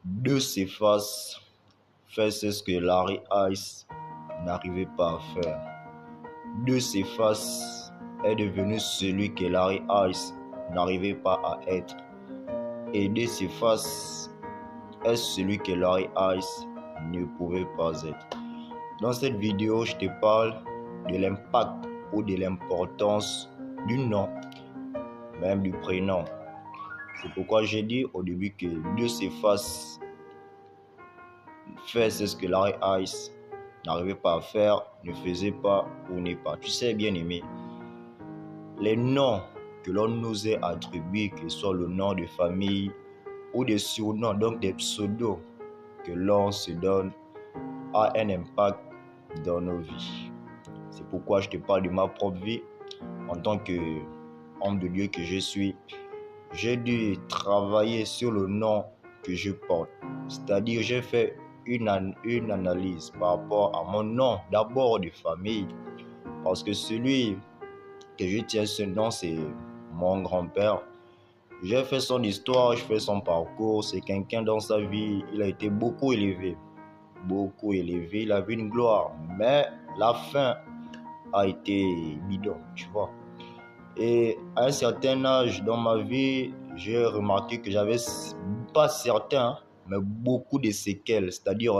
De ses faces, faire ce que Larry Ice n'arrivait pas à faire. De ses faces est devenu celui que Larry Ice n'arrivait pas à être. Et de ses faces est celui que Larry Ice ne pouvait pas être. Dans cette vidéo, je te parle de l'impact ou de l'importance du nom, même du prénom. C'est pourquoi j'ai dit au début que de ses faces faire ce que Larry Ice n'arrivait pas à faire, ne faisait pas ou n'est pas. Tu sais, bien aimé, les noms que l'on nous est attribués, que ce soit le nom de famille ou des surnoms, donc des pseudos que l'on se donne, a un impact dans nos vies. C'est pourquoi je te parle de ma propre vie. En tant qu'homme de Dieu que je suis, j'ai dû travailler sur le nom que je porte. C'est-à-dire, j'ai fait une analyse par rapport à mon nom, d'abord de famille, parce que celui que je tiens, ce nom, c'est mon grand-père. J'ai fait son histoire, je fais son parcours. C'est quelqu'un dans sa vie, il a été beaucoup élevé, il a vu une gloire, mais la fin a été bidon, tu vois. Et à un certain âge dans ma vie, j'ai remarqué que j'avais pas certains, mais beaucoup de séquelles. C'est-à-dire,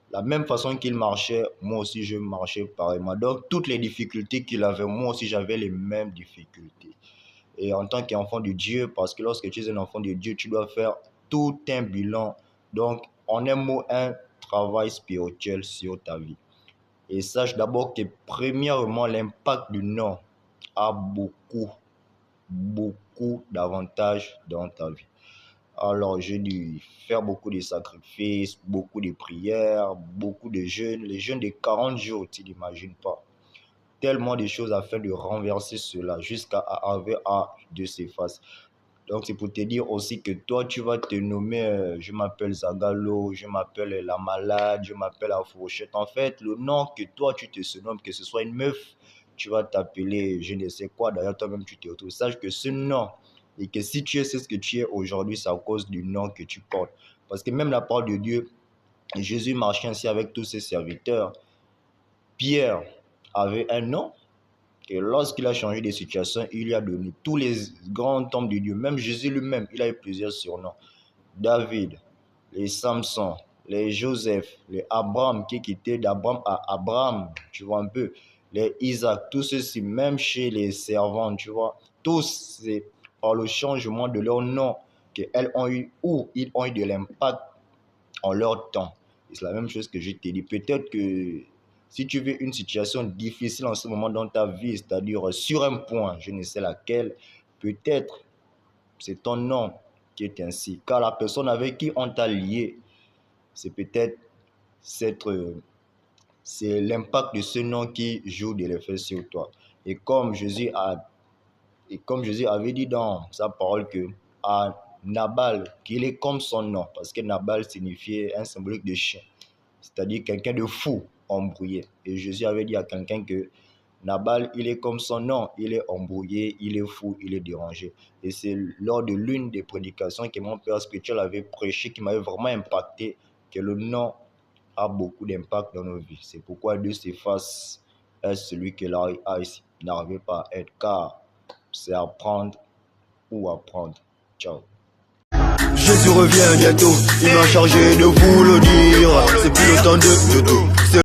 la même façon qu'il marchait, moi aussi je marchais pareillement. Donc, toutes les difficultés qu'il avait, moi aussi j'avais les mêmes difficultés. Et en tant qu'enfant de Dieu, parce que lorsque tu es un enfant de Dieu, tu dois faire tout un bilan. Donc, en un mot, un travail spirituel sur ta vie. Et sache d'abord que premièrement, l'impact du nom a beaucoup d'avantages dans ta vie. Alors, j'ai dû faire beaucoup de sacrifices, beaucoup de prières, beaucoup de jeûnes. Les jeûnes de 40 jours, tu n'imagines pas. Tellement de choses afin de renverser cela jusqu'à arriver à de ses faces. Donc, c'est pour te dire aussi que toi, tu vas te nommer, je m'appelle Zagalo, je m'appelle la malade, je m'appelle la fourchette. En fait, le nom que toi, tu te surnommes, que ce soit une meuf, tu vas t'appeler je ne sais quoi. D'ailleurs, toi-même, tu te retrouves. Sache que ce nom, et que si tu es ce que tu es aujourd'hui, c'est à cause du nom que tu portes. Parce que même la parole de Dieu, Jésus marchait ainsi avec tous ses serviteurs. Pierre avait un nom. Et lorsqu'il a changé de situation, il lui a donné tous les grands hommes de Dieu. Même Jésus lui-même, il a eu plusieurs surnoms. David, les Samson, les Joseph, les Abraham, qui quittait d'Abraham à Abraham, tu vois un peu. Les Isaac, tous ceux-ci, même chez les servants, tu vois. Tous, c'est par le changement de leur nom qu'elles ont eu ou ils ont eu de l'impact en leur temps. Et c'est la même chose que je t'ai dit. Peut-être que si tu vis une situation difficile en ce moment dans ta vie, c'est-à-dire sur un point, je ne sais laquelle, peut-être c'est ton nom qui est ainsi. Car la personne avec qui on t'a lié, c'est peut-être c'est l'impact de ce nom qui joue de l'effet sur toi. Et comme Jésus avait dit dans sa parole que à Nabal, qu'il est comme son nom, parce que Nabal signifiait un symbolique de chien, c'est-à-dire quelqu'un de fou, embrouillé. Et Jésus avait dit à quelqu'un que Nabal, il est comme son nom, il est embrouillé, il est fou, il est dérangé. Et c'est lors de l'une des prédications que mon père spirituel avait prêché qui m'avait vraiment impacté, que le nom a beaucoup d'impact dans nos vies. C'est pourquoi Dieu s'efface est celui que Larry Ice n'arrivait pas à être, car c'est apprendre ou apprendre. Ciao. Jésus revient bientôt, il m'a chargé de vous le dire. C'est plus le temps de tout.